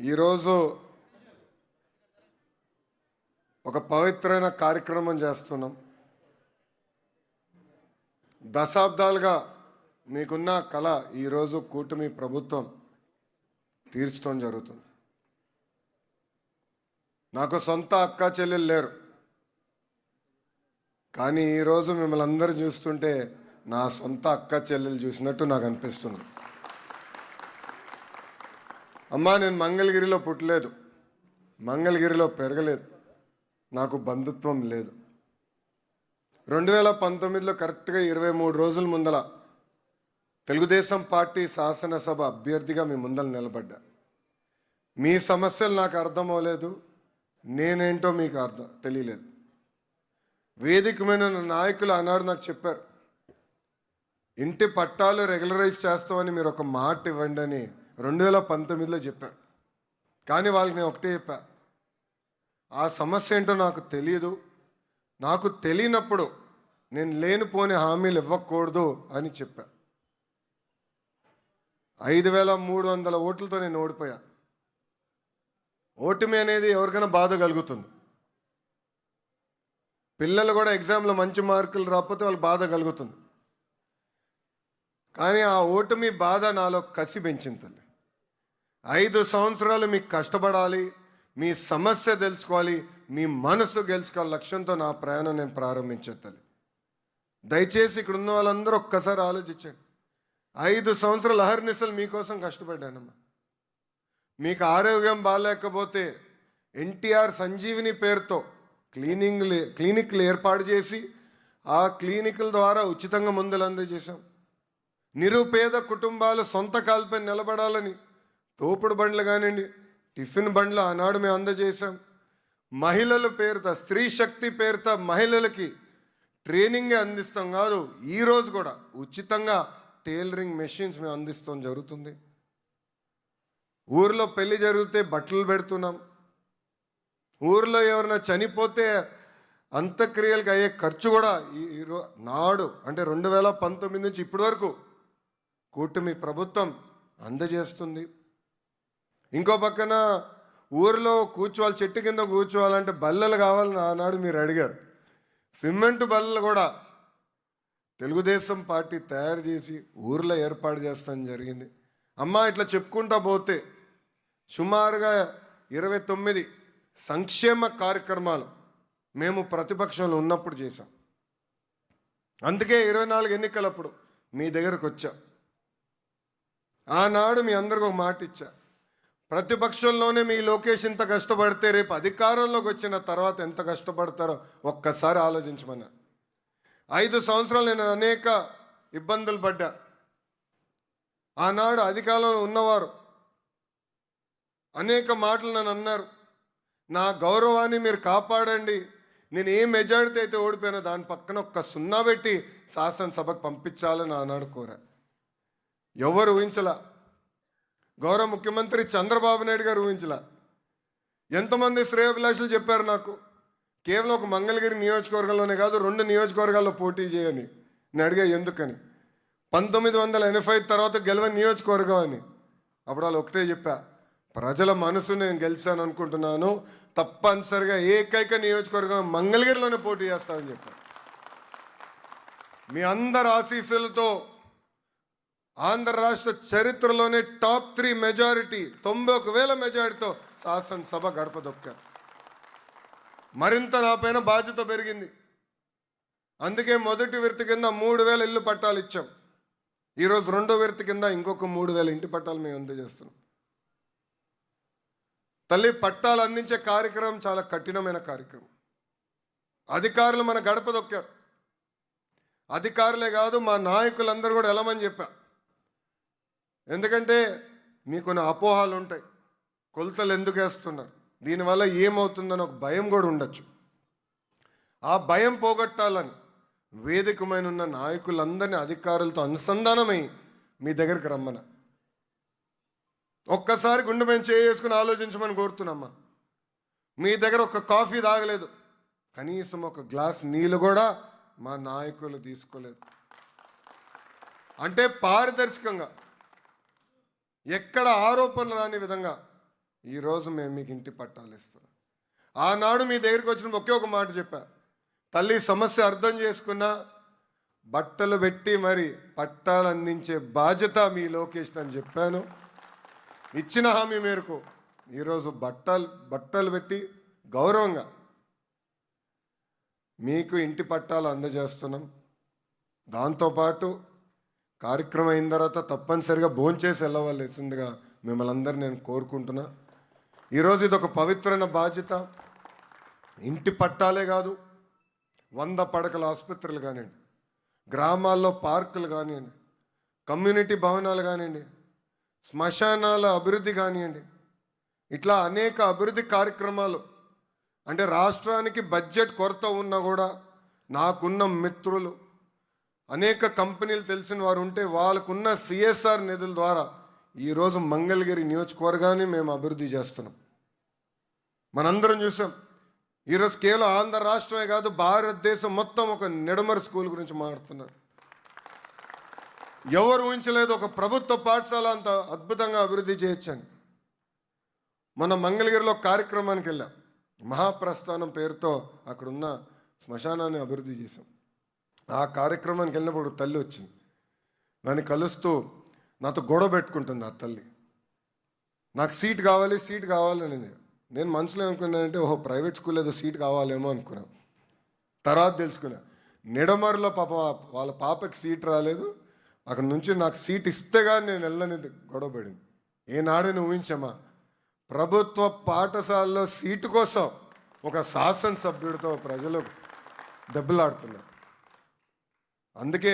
ఈరోజు ఒక పవిత్రమైన కార్యక్రమం చేస్తున్నాం. దశాబ్దాలుగా మీకున్న కళ ఈరోజు కూటమి ప్రభుత్వం తీర్చడం జరుగుతుంది. నాకు సొంత అక్క చెల్లెలు లేరు, కానీ ఈరోజు మిమ్మల్ని అందరూ చూస్తుంటే నా సొంత అక్క చెల్లెలు చూసినట్టు నాకు అనిపిస్తుంది. అమ్మా, నేను మంగళగిరిలో పుట్టలేదు, మంగళగిరిలో పెరగలేదు, నాకు బంధుత్వం లేదు. 2019లో కరెక్ట్గా 23 రోజుల ముందల తెలుగుదేశం పార్టీ శాసనసభ అభ్యర్థిగా మీ ముందర నిలబడ్డా. మీ సమస్యలు నాకు అర్థం అవ్వలేదు, నేనేంటో మీకు తెలియలేదు. వేదికమైన నాయకులు ఆనాడు నాకు చెప్పారు, ఇంటి పట్టాలు రెగ్యులరైజ్ చేస్తామని మీరు ఒక మాట ఇవ్వండి అని 2019లో చెప్పారు. కానీ వాళ్ళకి నేను ఒకటే చెప్పా, ఆ సమస్య ఏంటో నాకు తెలియదు, నాకు తెలియనప్పుడు నేను లేనిపోని హామీలు ఇవ్వకూడదు అని చెప్పా. 5300 ఓట్లతో నేను ఓడిపోయా. ఓటమి అనేది ఎవరికైనా బాధ కలుగుతుంది. పిల్లలు కూడా ఎగ్జామ్లో మంచి మార్కులు రాకపోతే వాళ్ళకి బాధ కలుగుతుంది. కానీ ఆ ఓటమి బాధ నాలో కసి పెంచింది తల్లి. 5 సంవత్సరాలు మీకు కష్టపడాలి, మీ సమస్య తెలుసుకోవాలి, మీ మనసు గెలుచుకోవాలి లక్ష్యంతో నా ప్రయాణం నేను ప్రారంభించాను తల్లి. దయచేసి ఇక్కడ ఉన్న వాళ్ళందరూ ఒక్కసారి ఆలోచించండి. 5 సంవత్సరాలు అహర్నిశలు మీకోసం కష్టపడ్డానమ్మా. మీకు ఆరోగ్యం బాగాలేకపోతే ఎన్టీఆర్ సంజీవిని పేరుతో క్లినిక్లు ఏర్పాటు చేసి ఆ క్లినిక్ల ద్వారా ఉచితంగా మందులు అందజేశాం. నిరుపేద కుటుంబాలు సొంత కాల్పై నిలబడాలని తోపుడు బండ్లు కానివ్వండి, టిఫిన్ బండ్లు ఆనాడు మేము అందజేశాం. మహిళల పేరుతో, స్త్రీ శక్తి పేరుతో మహిళలకి ట్రైనింగే అందిస్తాం కాదు, ఈరోజు కూడా ఉచితంగా టైలరింగ్ మెషిన్స్ మేము అందిస్తాం జరుగుతుంది. ఊర్లో పెళ్లి జరిగితే బట్టలు పెడుతున్నాం. ఊర్లో ఎవరైనా చనిపోతే అంత్యక్రియలకు అయ్యే ఖర్చు కూడా నాడు అంటే 2019 నుంచి ఇప్పటి వరకు కూటమి ప్రభుత్వం అందజేస్తుంది. ఇంకో పక్కన ఊరిలో కూర్చోవాలి, చెట్టు కింద కూర్చోవాలంటే బల్లలు కావాలని ఆనాడు మీరు అడిగారు. సిమెంట్ బల్లలు కూడా తెలుగుదేశం పార్టీ తయారు చేసి ఊర్లో ఏర్పాటు చేస్తాం జరిగింది. అమ్మా, ఇట్లా చెప్పుకుంటా పోతే సుమారుగా 29 సంక్షేమ కార్యక్రమాలు మేము ప్రతిపక్షంలో ఉన్నప్పుడు చేశాం. అందుకే 24 ఎన్నికలప్పుడు మీ దగ్గరకు వచ్చా. ఆనాడు మీ అందరికీ ఒక మాట ఇచ్చా, ప్రతిపక్షంలోనే మీ లోకేష్ ఇంత కష్టపడితే రేపు అధికారంలోకి వచ్చిన తర్వాత ఎంత కష్టపడతారో ఒక్కసారి ఆలోచించమన్నా. 5 సంవత్సరాలు నేను అనేక ఇబ్బందులు పడ్డా. ఆనాడు అధికారంలో ఉన్నవారు అనేక మాటలు నన్ను అన్నారు, నా గౌరవాన్ని మీరు కాపాడండి, నేను ఏ మెజారిటీ అయితే ఓడిపోయినా దాని పక్కన ఒక్క 0 పెట్టి శాసనసభకు పంపించాలని ఆనాడు కోరా. ఎవరు ఊహించలా, గౌరవ ముఖ్యమంత్రి చంద్రబాబు నాయుడు గారు ఊహించలా. ఎంతమంది శ్రేయోభిలాషులు చెప్పారు నాకు, కేవలం ఒక మంగళగిరి నియోజకవర్గంలోనే కాదు 2 నియోజకవర్గాల్లో పోటీ చేయని. నేను అడిగా ఎందుకని. 1985 తర్వాత గెలవని నియోజకవర్గం అని. అప్పుడు వాళ్ళు ఒకటే చెప్పా, ప్రజల మనసు నేను గెలిచాను అనుకుంటున్నాను, తప్పనిసరిగా ఏకైక నియోజకవర్గం మంగళగిరిలోనే పోటీ చేస్తానని చెప్పాను. మీ అందరి ఆశీస్సులతో ఆంధ్ర రాష్ట్ర చరిత్రలోనే టాప్ 3 మెజారిటీ 91,000 మెజారిటీతో శాసనసభ గడప దొక్కారు. మరింత నా పైన బాధ్యత పెరిగింది. అందుకే మొదటి విడత కింద 3,000 ఇల్లు పట్టాలు ఇచ్చాం. ఈరోజు 2వ విడత కింద ఇంకొక 3,000 ఇంటి పట్టాలు మేము అందజేస్తున్నాం. తల్లి, పట్టాలు అందించే కార్యక్రమం చాలా కఠినమైన కార్యక్రమం. అధికారులు మన గడప దొక్కారు. అధికారులే కాదు, మా నాయకులందరూ కూడా వెళ్ళమని చెప్పా. ఎందుకంటే మీకు కొన్ని అపోహాలు ఉంటాయి, కొలతలు ఎందుకు వేస్తున్నారు, దీనివల్ల ఏమవుతుందని ఒక భయం కూడా ఉండొచ్చు. ఆ భయం పోగొట్టాలని వేదికమైన ఉన్న నాయకులందరినీ అధికారులతో అనుసంధానమై మీ దగ్గరికి రమ్మన. ఒక్కసారి గుండె మీద చేసుకుని ఆలోచించమని కోరుతున్నామ్మా. మీ దగ్గర ఒక కాఫీ తాగలేదు, కనీసం ఒక గ్లాస్ నీళ్ళు కూడా మా నాయకులు తీసుకోలేదు. అంటే పారదర్శకంగా ఎక్కడ ఆరోపణలు రాని విధంగా ఈరోజు మేము మీకు ఇంటి పట్టాలు ఇస్తున్నాం. ఆనాడు మీ దగ్గరికి వచ్చిన ఒకే ఒక మాట చెప్పా, తల్లి సమస్య అర్థం చేసుకున్నా బట్టలు పెట్టి మరి పట్టాలు అందించే బాధ్యత మీ లోకేష్ అని చెప్పాను. ఇచ్చిన హామీ మేరకు ఈరోజు బట్టలు పెట్టి గౌరవంగా మీకు ఇంటి పట్టాలు అందజేస్తున్నాం. దాంతోపాటు కార్యక్రమం అయిన తర్వాత తప్పనిసరిగా భోంచేసి వెళ్ళవలసిందిగా మిమ్మల్ని అందరూ నేను కోరుకుంటున్నా. ఈరోజు ఇది ఒక పవిత్రమైన బాధ్యత. ఇంటి పట్టాలే కాదు, 100 పడకల ఆసుపత్రులు కానివ్వండి, గ్రామాల్లో పార్కులు కానివ్వండి, కమ్యూనిటీ భవనాలు కానివ్వండి, శ్మశానాల అభివృద్ధి కానివ్వండి, ఇట్లా అనేక అభివృద్ధి కార్యక్రమాలు. అంటే రాష్ట్రానికి బడ్జెట్ కొరత ఉన్నా కూడా నాకున్న మిత్రులు అనేక కంపెనీలు తెలిసిన వారు ఉంటే వాళ్ళకున్న సిఎస్ఆర్ నిధుల ద్వారా ఈరోజు మంగళగిరి నియోజకవర్గాన్ని మేము అభివృద్ధి చేస్తున్నాం. మనందరం చూసాం. ఈరోజు కేవలం ఆంధ్ర రాష్ట్రమే కాదు, భారతదేశం మొత్తం ఒక నిడమర్ స్కూల్ గురించి మాట్లాడుతున్నారు. ఎవరు ఊహించలేదు ఒక ప్రభుత్వ పాఠశాల అంత అద్భుతంగా అభివృద్ధి చేయొచ్చని. మన మంగళగిరిలో కార్యక్రమానికి వెళ్ళాం. మహాప్రస్థానం పేరుతో అక్కడున్న శ్మశానాన్ని అభివృద్ధి చేశాం. ఆ కార్యక్రమానికి వెళ్ళినప్పుడు తల్లి వచ్చింది. నన్ను కలుస్తూ నాతో గొడవ పెట్టుకుంటుంది. ఆ తల్లి నాకు సీట్ కావాలని. నేను మనసులో అనుకున్నానంటే ఓహో ప్రైవేట్ స్కూల్ ఏదో సీట్ కావాలేమో అనుకున్నాను. తర్వాత తెలుసుకున్నా నిడమర్లో వాళ్ళ పాపకి సీట్ రాలేదు, అక్కడ నుంచి నాకు సీట్ ఇస్తే కానీ నేను వెళ్ళని గొడవ పడింది. ఏనాడని ఊహించమ్మా, ప్రభుత్వ పాఠశాలలో సీటు కోసం ఒక శాసనసభ్యుడితో ప్రజలు దెబ్బలాడుతున్నారు. అందుకే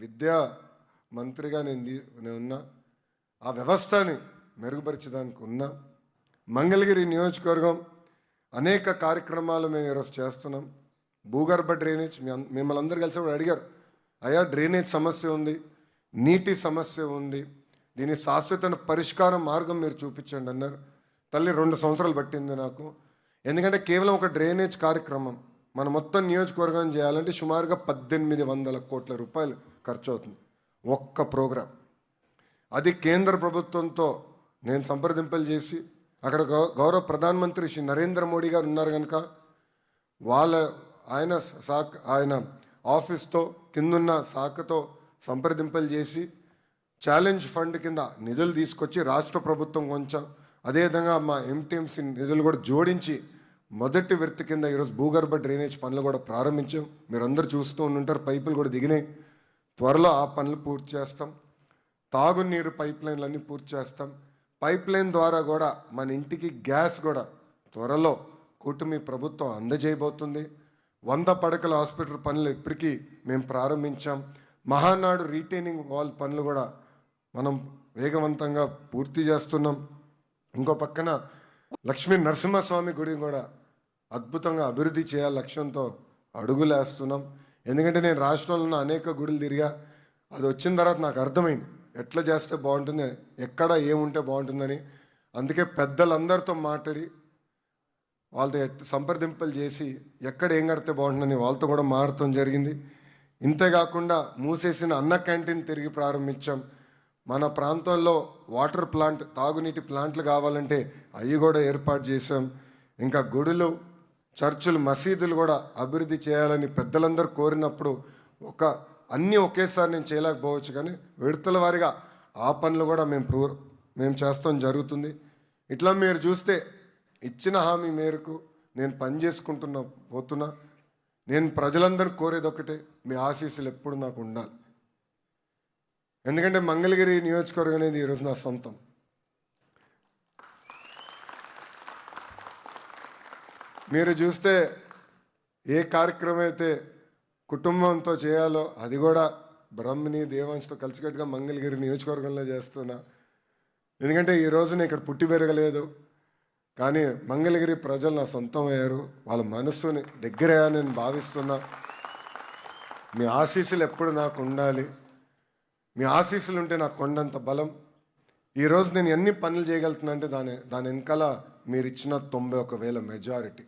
విద్యా మంత్రిగా నేను ఉన్నా, ఆ వ్యవస్థని మెరుగుపరిచేదానికి ఉన్నా. మంగళగిరి నియోజకవర్గం అనేక కార్యక్రమాలు మేము ఈరోజు చేస్తున్నాం. భూగర్భ డ్రైనేజ్ మిమ్మల్ని అందరూ కలిసి కూడా అడిగారు, అయ్యా డ్రైనేజ్ సమస్య ఉంది, నీటి సమస్య ఉంది, దీని శాశ్వత పరిష్కార మార్గం మీరు చూపించండి అన్నారు. తల్లి 2 సంవత్సరాలు పట్టింది నాకు. ఎందుకంటే కేవలం ఒక డ్రైనేజ్ కార్యక్రమం మన మొత్తం నియోజకవర్గం చేయాలంటే సుమారుగా 1800 కోట్ల రూపాయలు ఖర్చు అవుతుంది ఒక్క ప్రోగ్రాం. అది కేంద్ర ప్రభుత్వంతో నేను సంప్రదింపులు చేసి అక్కడ గౌరవ ప్రధానమంత్రి శ్రీ నరేంద్ర మోడీ గారు ఉన్నారు కనుక ఆయన ఆఫీస్తో కిందున్న శాఖతో సంప్రదింపులు చేసి ఛాలెంజ్ ఫండ్ కింద నిధులు తీసుకొచ్చి రాష్ట్ర ప్రభుత్వం కొంచెం, అదేవిధంగా మా ఎంటీఎంసీ నిధులు కూడా జోడించి మొదటి విడత కింద ఈరోజు భూగర్భ డ్రైనేజ్ పనులు కూడా ప్రారంభించాం. మీరందరూ చూస్తూ ఉంటుంటారు, పైపులు కూడా దిగినాయి. త్వరలో ఆ పనులు పూర్తి చేస్తాం. తాగునీరు పైప్ లైన్లన్నీ పూర్తి చేస్తాం. పైప్ లైన్ ద్వారా కూడా మన ఇంటికి గ్యాస్ కూడా త్వరలో కూటమి ప్రభుత్వం అందజేయబోతుంది. 100 పడకల హాస్పిటల్ పనులు ఇప్పటికీ మేము ప్రారంభించాం. మహానాడు రీటైనింగ్ వాల్ పనులు కూడా మనం వేగవంతంగా పూర్తి చేస్తున్నాం. ఇంకో పక్కన లక్ష్మీ నరసింహస్వామి గుడి కూడా అద్భుతంగా అభివృద్ధి చేయాలి లక్ష్యంతో అడుగులేస్తున్నాం. ఎందుకంటే నేను రాష్ట్రంలో ఉన్న అనేక గుడులు తిరిగా, అది వచ్చిన తర్వాత నాకు అర్థమైంది ఎట్లా చేస్తే బాగుంటుంది, ఎక్కడ ఏముంటే బాగుంటుందని. అందుకే పెద్దలందరితో మాట్లాడి వాళ్ళతో సంప్రదింపులు చేసి ఎక్కడ ఏం కడితే బాగుంటుందని వాళ్ళతో కూడా మాట్లాడటం జరిగింది. ఇంతేకాకుండా మూసేసిన అన్న క్యాంటీన్ తిరిగి ప్రారంభించాం. మన ప్రాంతంలో వాటర్ ప్లాంట్, తాగునీటి ప్లాంట్లు కావాలంటే అవి కూడా ఏర్పాటు చేసాం. ఇంకా గుడులు, చర్చులు, మసీదులు కూడా అభివృద్ధి చేయాలని పెద్దలందరూ కోరినప్పుడు అన్నీ ఒకేసారి నేను చేయలేకపోవచ్చు, కానీ విడతల వారిగా ఆ పనులు కూడా మేము చేస్తాం జరుగుతుంది. ఇట్లా మీరు చూస్తే ఇచ్చిన హామీ మేరకు నేను పని పోతున్నా. నేను ప్రజలందరూ కోరేది ఒకటే, మీ ఆశీస్సులు ఎప్పుడు నాకు ఉండాలి. ఎందుకంటే మంగళగిరి నియోజకవర్గం అనేది ఈరోజు నా సొంతం. మీరు చూస్తే ఏ కార్యక్రమం అయితే కుటుంబంతో చేయాలో అది కూడా బ్రహ్మని దేవాంశతో కలిసికట్టుగా మంగళగిరి నియోజకవర్గంలో చేస్తున్నా. ఎందుకంటే ఈరోజు నేను ఇక్కడ పుట్టి పెరగలేదు, కానీ మంగళగిరి ప్రజలు నా సొంతం అయ్యారు. వాళ్ళ మనస్సుని దగ్గరయ్యా నేను భావిస్తున్నా. మీ ఆశీస్సులు ఎప్పుడు నాకు ఉండాలి. మీ ఆశీస్సులు ఉంటే నాకు కొండంత బలం. ఈరోజు నేను ఎన్ని పనులు చేయగలుగుతున్నా అంటే దాని వెనకాల మీరు ఇచ్చిన 91,000 మెజారిటీ.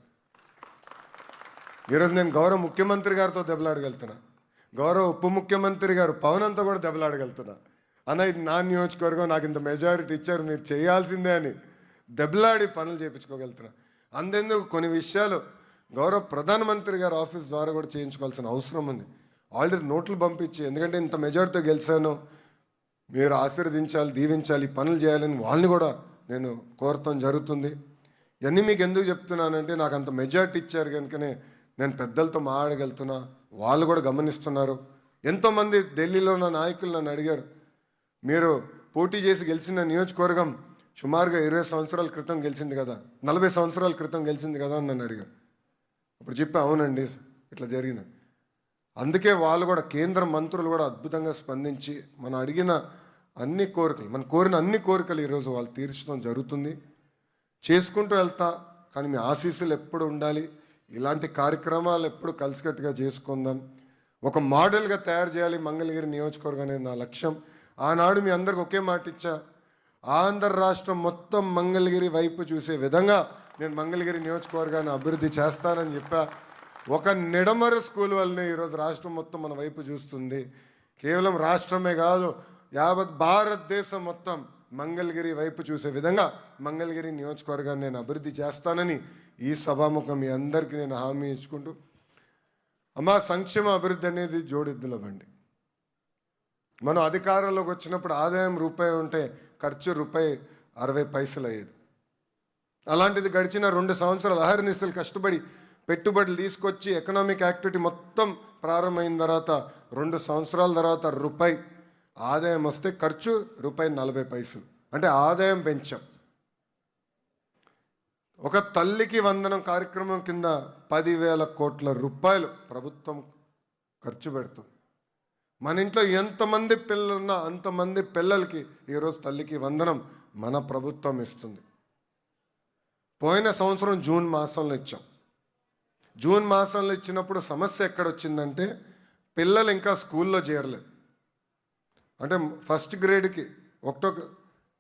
ఈరోజు నేను గౌరవ ముఖ్యమంత్రి గారితో దెబ్బలాడగలుగుతున్నా, గౌరవ ఉప ముఖ్యమంత్రి గారు పవనంతో కూడా దెబ్బలాడగలుగుతున్నా. అన్న ఇది నా నియోజకవర్గం, నాకు ఇంత మెజారిటీ ఇచ్చారు, మీరు చేయాల్సిందే అని దెబ్బలాడి పనులు చేయించుకోగలుగుతున్నా. అంతెందుకు కొన్ని విషయాలు గౌరవ ప్రధానమంత్రి గారి ఆఫీస్ ద్వారా కూడా చేయించుకోవాల్సిన అవసరం ఉంది. ఆల్రెడీ నోట్లు పంపించి, ఎందుకంటే ఇంత మెజారిటీతో గెలిచాను, మీరు ఆశీర్వదించాలి, దీవించాలి, పనులు చేయాలని వాళ్ళని కూడా నేను కోరటం జరుగుతుంది. ఇవన్నీ మీకు ఎందుకు చెప్తున్నానంటే, నాకు అంత మెజారిటీ ఇచ్చారు కనుకనే నేను పెద్దలతో మాట్లాడగలుగుతున్నా. వాళ్ళు కూడా గమనిస్తున్నారు. ఎంతోమంది ఢిల్లీలో ఉన్న నాయకులు నన్ను అడిగారు, మీరు పోటీ చేసి గెలిచిన నియోజకవర్గం సుమారుగా 20 సంవత్సరాల క్రితం గెలిచింది కదా, 40 సంవత్సరాల క్రితం గెలిచింది కదా అని నన్ను అడిగారు. అప్పుడు చెప్పి అవునండి ఇట్లా జరిగింది. అందుకే వాళ్ళు కూడా కేంద్ర మంత్రులు కూడా అద్భుతంగా స్పందించి మనం అడిగిన అన్ని కోరికలు, మనం కోరిన అన్ని కోరికలు ఈరోజు వాళ్ళు తీర్చడం జరుగుతుంది. చేసుకుంటూ వెళ్తా, కానీ మీ ఆశీస్సులు ఎప్పుడు ఉండాలి. ఇలాంటి కార్యక్రమాలు ఎప్పుడు కలిసికట్టుగా చేసుకుందాం. ఒక మోడల్గా తయారు చేయాలి మంగళగిరి నియోజకవర్గం అనేది నా లక్ష్యం. ఆనాడు మీ అందరికి ఒకే మాట ఇచ్చా, ఆంధ్ర రాష్ట్రం మొత్తం మంగళగిరి వైపు చూసే విధంగా నేను మంగళగిరి నియోజకవర్గాన్ని అభివృద్ధి చేస్తానని చెప్పా. ఒక నిడమర స్కూల్ వల్లనే ఈరోజు రాష్ట్రం మొత్తం మన వైపు చూస్తుంది. కేవలం రాష్ట్రమే కాదు, యావత్ భారతదేశం మొత్తం మంగళగిరి వైపు చూసే విధంగా మంగళగిరి నియోజకవర్గాన్ని నేను అభివృద్ధి చేస్తానని ఈ సభాముఖం మీ అందరికీ నేను హామీ ఇచ్చుకుంటూ, అమ్మా సంక్షేమ అభివృద్ధి అనేది జోడెద్దుల బండి. మనం అధికారంలోకి వచ్చినప్పుడు ఆదాయం రూపాయి ఉంటే ఖర్చు రూపాయి 60 పైసలు అయ్యేది. అలాంటిది గడిచిన 2 సంవత్సరాలు అహర్నిశలు కష్టపడి పెట్టుబడులు తీసుకొచ్చి ఎకనామిక్ యాక్టివిటీ మొత్తం ప్రారంభమైన తర్వాత 2 సంవత్సరాల తర్వాత రూపాయి ఆదాయం వస్తే ఖర్చు రూపాయి 40 పైసలు, అంటే ఆదాయం పెంచాం. ఒక తల్లికి వందనం కార్యక్రమం కింద 10,000 కోట్ల రూపాయలు ప్రభుత్వం ఖర్చు పెడుతుంది. మన ఇంట్లో ఎంతమంది పిల్లలున్నా అంతమంది పిల్లలకి ఈరోజు తల్లికి వందనం మన ప్రభుత్వం ఇస్తుంది. పోయిన సంవత్సరం జూన్ మాసంలో ఇచ్చాం. జూన్ మాసంలో ఇచ్చినప్పుడు సమస్య ఎక్కడొచ్చిందంటే, పిల్లలు ఇంకా స్కూల్లో చేరలేదు. అంటే ఫస్ట్ గ్రేడ్కి 1వ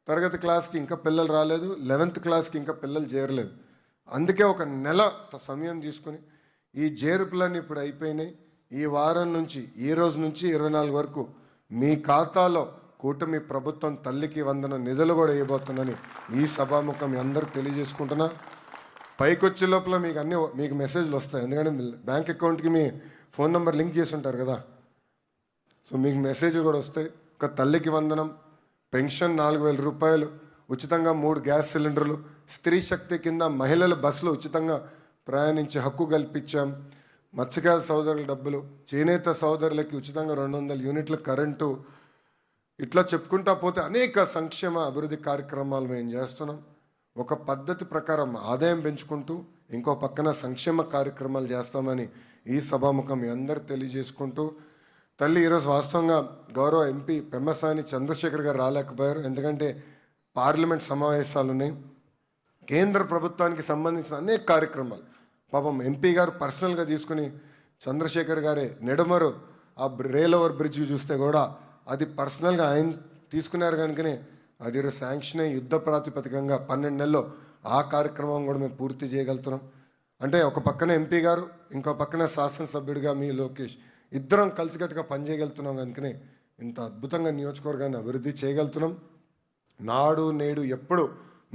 తరగతి క్లాస్కి ఇంకా పిల్లలు రాలేదు, 11th క్లాస్కి ఇంకా పిల్లలు చేరలేదు. అందుకే ఒక నెల సమయం తీసుకుని ఈ చేర్పులన్నీ ఇప్పుడు అయిపోయినాయి. ఈ వారం నుంచి, ఈ రోజు నుంచి 24 వరకు మీ ఖాతాలో కూటమి ప్రభుత్వం తల్లికి వందనం నిధులు కూడా ఇవ్వబోతుందని ఈ సభాముఖం మీ అందరూ తెలియజేసుకుంటున్నా. పైకి వచ్చే లోపల మీకు మెసేజ్లు వస్తాయి, ఎందుకంటే బ్యాంక్ అకౌంట్కి మీ ఫోన్ నెంబర్ లింక్ చేసి ఉంటారు కదా. సో మీకు మెసేజ్లు కూడా వస్తాయి. ఒక తల్లికి వందనం, పెన్షన్ 4,000 రూపాయలు, ఉచితంగా 3 గ్యాస్ సిలిండర్లు, స్త్రీ శక్తి కింద మహిళల బస్సులు ఉచితంగా ప్రయాణించే హక్కు కల్పించాం. మత్స్యకార సోదరుల డబ్బులు, చేనేత సోదరులకి ఉచితంగా 200 యూనిట్ల కరెంటు, ఇట్లా చెప్పుకుంటా పోతే అనేక సంక్షేమ అభివృద్ధి కార్యక్రమాలు మేము చేస్తున్నాం. ఒక పద్ధతి ప్రకారం ఆదాయం పెంచుకుంటూ ఇంకో పక్కన సంక్షేమ కార్యక్రమాలు చేస్తామని ఈ సభాముఖం మీ అందరు తెలియజేసుకుంటూ, తల్లి ఈరోజు వాస్తవంగా గౌరవ ఎంపీ పెమ్మసాని చంద్రశేఖర్ గారు రాలేకపోయారు, ఎందుకంటే పార్లమెంట్ సమావేశాలు ఉన్నాయి. కేంద్ర ప్రభుత్వానికి సంబంధించిన అనేక కార్యక్రమాలు పాపం ఎంపీ గారు పర్సనల్గా తీసుకుని, చంద్రశేఖర్ గారే నెడమరు ఆ రైల్ ఓవర్ బ్రిడ్జ్ చూస్తే కూడా అది పర్సనల్గా ఆయన తీసుకున్నారు కనుకనే అది శాంక్షన్ అయ్యి యుద్ధ ప్రాతిపదికంగా 12 నెలల్లో ఆ కార్యక్రమం కూడా మేము పూర్తి చేయగలుగుతున్నాం. అంటే ఒక పక్కన ఎంపీ గారు, ఇంకో పక్కన శాసనసభ్యుడిగా మీ లోకేష్, ఇద్దరం కలిసికట్టుగా పనిచేయగలుగుతున్నాం కనుకనే ఇంత అద్భుతంగా నియోజకవర్గాన్ని అభివృద్ధి చేయగలుగుతున్నాం. నాడు నేడు ఎప్పుడు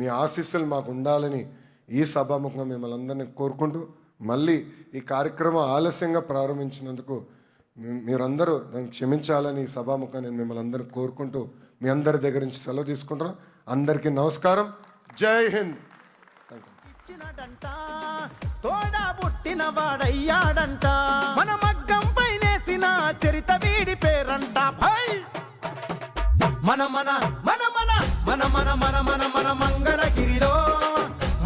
మీ ఆశీస్సులు మాకు ఉండాలని ఈ సభాముఖంగా మిమ్మల్ని అందరినీ కోరుకుంటూ, మళ్ళీ ఈ కార్యక్రమం ఆలస్యంగా ప్రారంభించినందుకు మీరందరూ నన్ను క్షమించాలని ఈ సభాముఖంగా నేను మిమ్మల్ని అందరూ కోరుకుంటూ మీ అందరి దగ్గర నుంచి సెలవు తీసుకుంటున్నాను. అందరికీ నమస్కారం. జై హింద్. ఇచ్చినడంట తోడా పుట్టిన వాడయ్యాడంట, మన మగ్గం పైనేసిన చరిత వీడి పేరంట. మన మన మన మన మన మన మన మన మన మంగళగిరిలో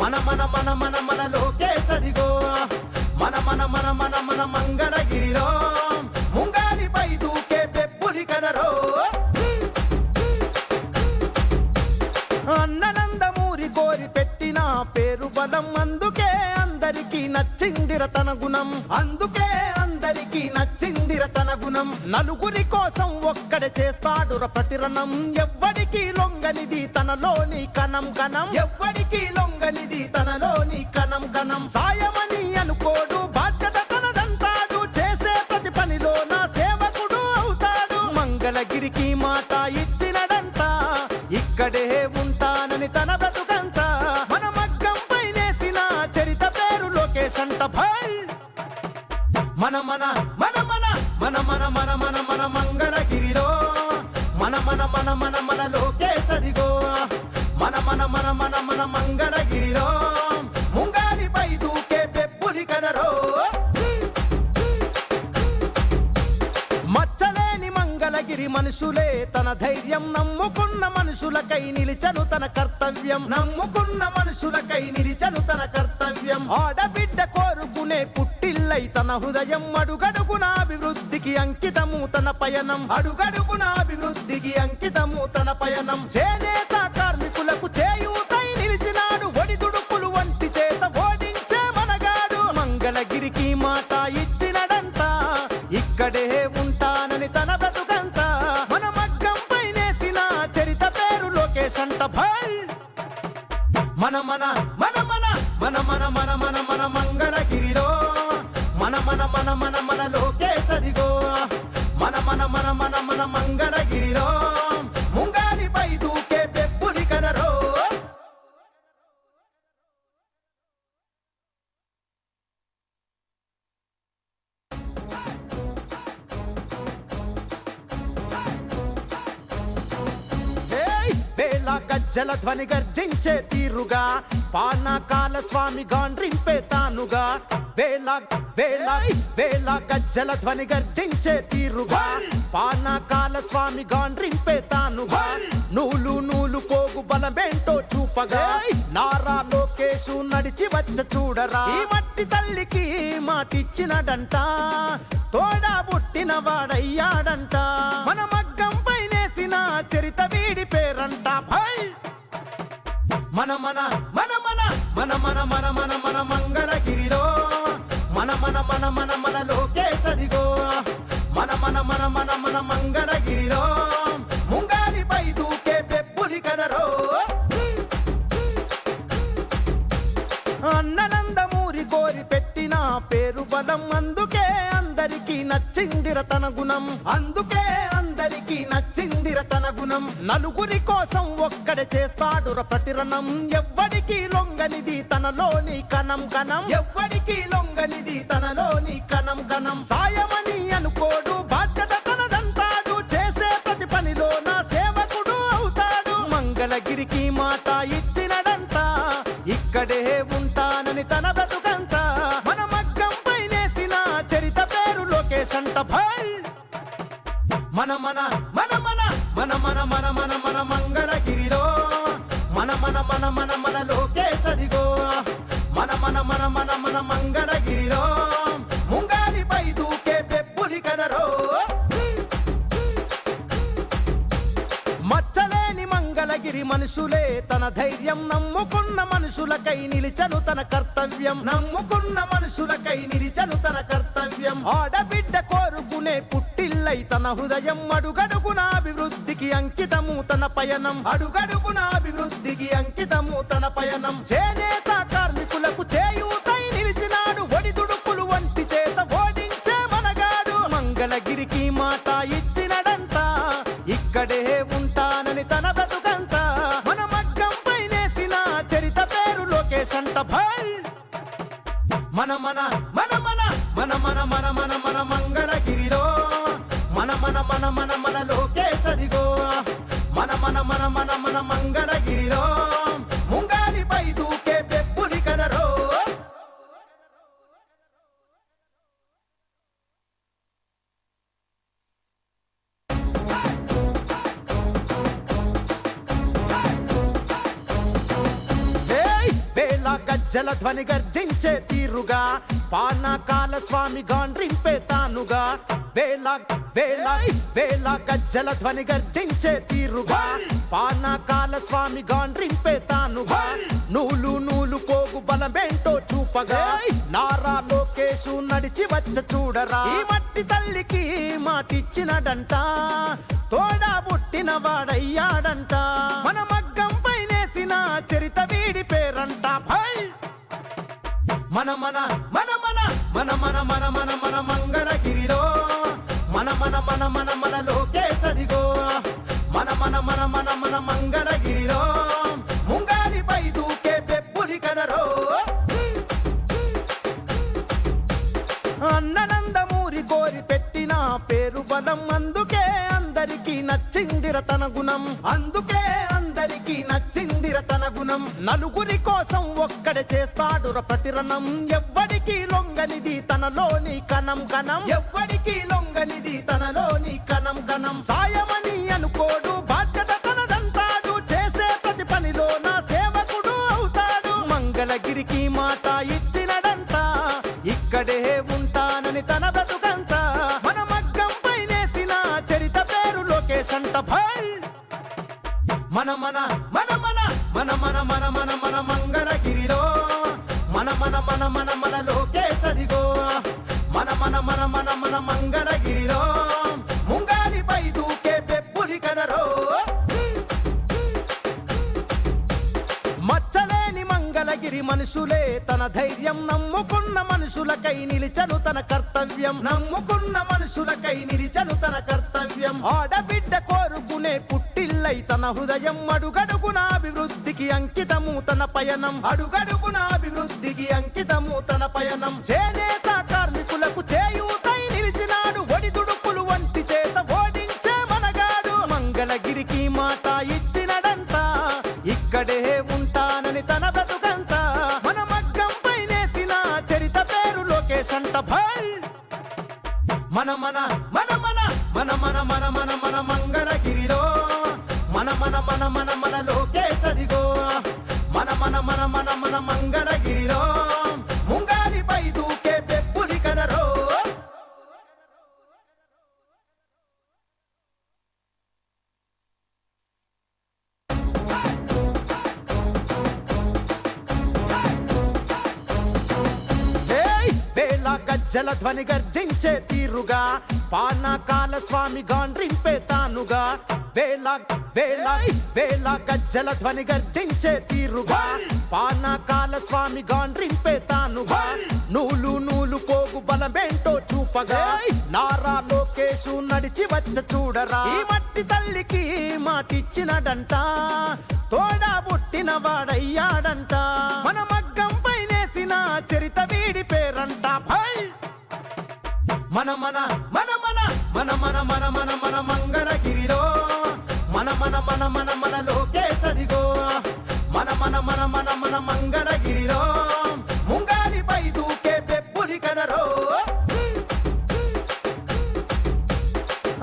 మన మన మన మన మన లోకేశదిగో, మన మన మన మన మన మంగళగిరిలో ముంగాలిపై దూకే పెప్పులి కదరో. అన్ననందమూరి కోరి పెట్టిన పేరు బలం, అందుకే అందరికీ నచ్చిందిర తన గుణం, అందుకే అందరికీ నచ్చిందిర తన గుణం. నలుగురి కోసం ఒక్కడే చేస్తాడుర ప్రతిరణం, ఎవ్వడికి లొంగనిది తనలోని కణం కణం, ఎవ్వడికి లొంగనిది తనలోని కణం కణం. సాయమని అనుకోడు, బాధ్యత తనదంటాడు, చేసే ప్రతి పనిలో నా సేవకుడు అవుతాడు. మంగళగిరికి మాట ఇచ్చినడంట, ఇక్కడే ఉంటానని తన బ్రతుకంతా లోకేశంట భై మన మన మన మన మన మన మన మన మన మంగళగిరిలో మన మన మన మన మన లోకేశదిగో మన మన మన మన మన మంగళగిరిలో ముంగాలిపై దూకే పెప్పులి కదరో మచ్చలేని మంగళగిరి మనుషులే తన ధైర్యం నమ్ముకున్న మనుషులకై నిలిచను తన కర్తవ్యం నమ్ముకున్న మనుషులకై నిలిచను తన కర్తవ్యం ఆడబిడ్డ కోరుకునే పుట్టిల్లై తన హృదయం అడుగడుగున అభివృద్ధికి అంకితము తన పయనం అడుగడుగున అభివృద్ధికి అంకితము తన పయనం చేనేత కార్మికులకు చేయూతై నిలిచినాడు ఒడిదుడుకులు వంటి చేత ఓడించే మనగాడు మంగళగిరికి మాట ఇచ్చినడంట ఇక్కడే ఉంటానని తన బ్రతుకంతా మన మగ్గంపై నేసిన చరిత పేరు లోకేశంట భై మన మన మన మన మన మన మన మన మన మంగళగిరిలో మన మన మన మన మన లోకేశదిగో మన మన మన మన మన మంగళగిరిలో ముంగాలిపై దూకే పెప్పులి కదరో వేళ గజ్జల ధ్వని గర్జించే తీరుగా పానకాల స్వామి గాండ్రింపే తానుగా వేళ వేళ వేళ గజ్జల ధ్వని గర్జించే తీరుగా పానకాల స్వామి గాండ్రింపే తానుగా నూలు నూలు పోగు బలమేంటో చూపగా నారా లోకేశు నడిచి వచ్చ చూడరా ఈ మట్టి తల్లికి మాటిచ్చినడంట తోడా పుట్టిన వాడయ్యాడంట మన మగ్గంపై నేసిన చరిత వీడి పేరంట భై మన మన మన మన మన మన మన మన మన మంగళగిరిలో మన మన మన మన మన లోకేశదిగో మన మన మన మన మన మంగళగిరిలో ముంగాలిపై దూకే పెప్పులి కదరో అన్ననందమూరి కోరి పెట్టిన పేరు బలం అందుకే అందరికీ నచ్చిందిర తన గుణం అందుకే అందరికీ నచ్చిందిర తన గుణం నలుగురి కోసం ఒక్కడే చేస్తాడుర ప్రతిరణం ఎవ్వడికి లొంగనిది తనలోని కణం కణం ఎవ్వడికి లొంగనిది తనలోని కణం కణం సాయమని అనుకోడు బాధ్యత తనదంటాడు చేసే ప్రతి పనిలో నా సేవకుడు అవుతాడు మంగళగిరికి మాట ఇచ్చినడంట ఇక్కడే ఉంటానని తన బ్రతుకంతా మన మగ్గంపై నేసిన చరిత పేరు లోకేశంట భై మన మన మన మన మన మన మన మన మన మంగళగిరిలో మన మన మన మన మన లోకేశదిగో మన మన మన మన మన మంగళగిరిలో ముంగాలిపై దూకే పెప్పులి కదరో మచ్చలేని మంగళగిరి మనుషులే తన ధైర్యం నమ్ముకున్న మనుషులకై నిలిచను తన కర్తవ్యం నమ్ముకున్న మనుషులకై నిలిచను తన కర్తవ్యం ఆడబిడ్డ కోరుకునే పుట్టిల్లై తన హృదయం అడుగడుగున అభివృద్ధికి అంకితము తన పయనం అడుగడుగున అభివృద్ధికి అంకితము తన పయనం చేనేత కార్మికులకు చేయూతై నిలిచినాడు ఒడిదుడుకులు వంటి చేత ఓడించే మనగాడు మంగళగిరికి మాట ఇచ్చినడంట ఇక్కడే ఉంటానని తన బ్రతుకంతా మన మగ్గంపై నేసిన చరిత పేరు లోకేశంట భై మన మన మన మన మన మన మన మన మన మంగళగిరిలో మన మన మన మన మన లోకేశదిగో మన మన మన మన మన మంగళగిరిలో ముంగాలిపై దూకే పెప్పులి కదరో గజ్జల ధ్వని గర్జించే తీరుగా పానకాల స్వామి గాండ్రింపే తానుగా వేళ వేళ వేళ గజ్జల ధ్వని గర్జించే తీరుగా పానకాల స్వామి గాండ్రింపే తానుగా నూలు నూలు పోగు బలమేంటో చూపగా నారా లోకేశు నడిచి వచ్చ చూడరా ఈ మట్టి తల్లికి మాటిచ్చినడంట తోడా పుట్టిన వాడయ్యాడంట మన మగ్గంపై నేసిన చరిత వీడి పేరంట భై మన మన మన మన మన మన మన మన మన మంగళగిరిలో మన మన మన మన మన లోకేశదిగో మన మన మన మన మన మంగళగిరిలో ముంగాలిపై దూకే పెప్పులి కదరో బలం అందుకే అందరికీ నచ్చిందిర తన గుణం అందుకే అందరికీ నచ్చిందిర తన గుణం నలుగురి కోసం ఒక్కడే చేస్తాడుర ప్రతిరణం ఎవ్వడికి లొంగనిది తనలోని కణం కణం ఎవ్వడికి లొంగనిది తనలోని కణం కణం సాయమని అనుకోడు బాధ్యత తనదంటాడు చేసే ప్రతి పనిలో నా సేవకుడు అవుతాడు మంగళగిరికి మాట ఇచ్చినడంట ఇక్కడే ఉంటానని తన బ్రతుకంత మన మగ్గం పైనేసిన చరిత పేరు లోకేష్ అంట భయ్ మన మన మన మన మన మన మన మన మన మంగళగిరిలో మన మన మన మన మన లోకేష్ అదిగో మన మన మన మన మన మంగళగిరిలో ముంగాలిపై దూకే పెప్పులి కదరో మచ్చలేని మంగళగిరి మనుషులే తన ధైర్యం నమ్ముకున్న మనుషులకై నిలిచను తన కర్తవ్యం నమ్ముకున్న మనుషులకై నిలిచను తన కర్తవ్యం ఆడబిడ్డ కోరుకునే పుట్టిల్లై తన హృదయం అడుగడుగున అభివృద్ధికి అంకితము తన పయనం అడుగడుగున అభివృద్ధికి అంకితము తన పయనం చేనేత కార్మికులకు చేయూతై నిలిచినాడు ఒడిదుడుకులు వంటి చేత ఓడించే మనగాడు మంగళగిరికి మాట ఇచ్చినడంట ఇక్కడే ఉంటానని తన బ్రతుకంత మన మగ్గం పైనేసిన చరిత పేరు లోకేష్ అంట భయ్ మన మన మన మన మన మన మన మన మన మంగళగిరిలో మన మన మన మన మన లోకేష్ అదిగో మన మన మన మన మన మంగళగిరిలో ముంగాలిపై దూకే పెప్పులి కదరో గజ్జల ధ్వని గర్జించే తీరుగా పానకాల స్వామి గాండ్రింపే తానుగా వేళ వేళ వేళ గజ్జల ధ్వని గర్జించే తీరుగా పానకాల స్వామి గాండ్రింపే తానుగా నూలు నూలు పోగు బలమేంటో చూపగా నారా లోకేషు నడిచి వచ్చ చూడరా ఈ మట్టి తల్లికి మాటిచ్చినడంట తోడా పుట్టిన వాడయ్యాడంట మన మగ్గం పైనేసిన చరిత వీడి పేరంట భయ్ మన మన మన మన మన మన మన మన మన మంగళగిరిలో మన మన మన మన మన లోకేష్ అదిగో మన మన మన మన మన మంగళగిరిలో ముంగాలిపై దూకే పెప్పులి కదరో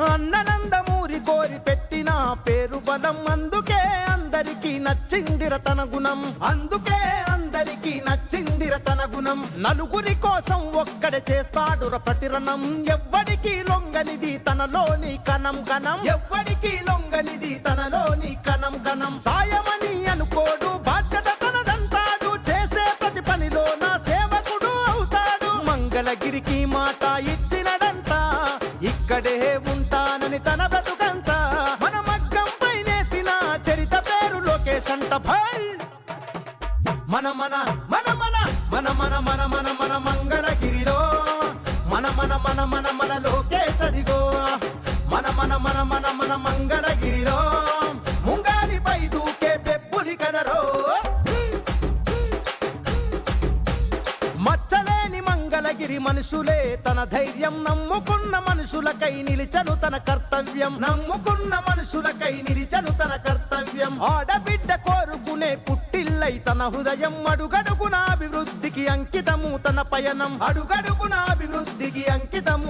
అన్ననందమూరి కోరి పెట్టిన పేరు బలం అందుకే అందరికీ నచ్చిందిర తన గుణం అందుకే అందరికీ నచ్చిందిర తన గుణం నలుగురి కోసం ఒక్కడే చేస్తాడుర ప్రతిరణం ఎవ్వడికి లొంగనిది తనలోని కణం కణం ఎవ్వడికి లొంగనిది తనలోని కణం కణం సాయమని అనుకోడు బాధ్యత తనదంటాడు చేసే ప్రతి పనిలో నా సేవకుడు అవుతాడు మంగళగిరికి మాట ఇచ్చినడంట ఇక్కడే ఉంటానని తన బ్రతుకంత మన మగ్గం పైనేసిన చరిత పేరు లోకేష్ అంట భయ్ మన మన మన మన మన మన మన మన మన మంగళగిరిలో మన మన మన మన మన లోకేష్ అదిగో మన మన మన మన మన మంగళగిరిలో ముంగాలిపై దూకే పెప్పులి కదరో మచ్చలేని మంగళగిరి మనుషులే తన ధైర్యం నమ్ముకున్న మనుషులకై నిలిచను తన కర్తవ్యం నమ్ముకున్న మనుషులకై నిలిచను తన కర్తవ్యం ఆడబిడ్డ కోరుకునే పుట్టిల్లై తన హృదయం అడుగడుగున అభివృద్ధికి అంకితము తన పయనం అడుగడుగున అభివృద్ధికి అంకితము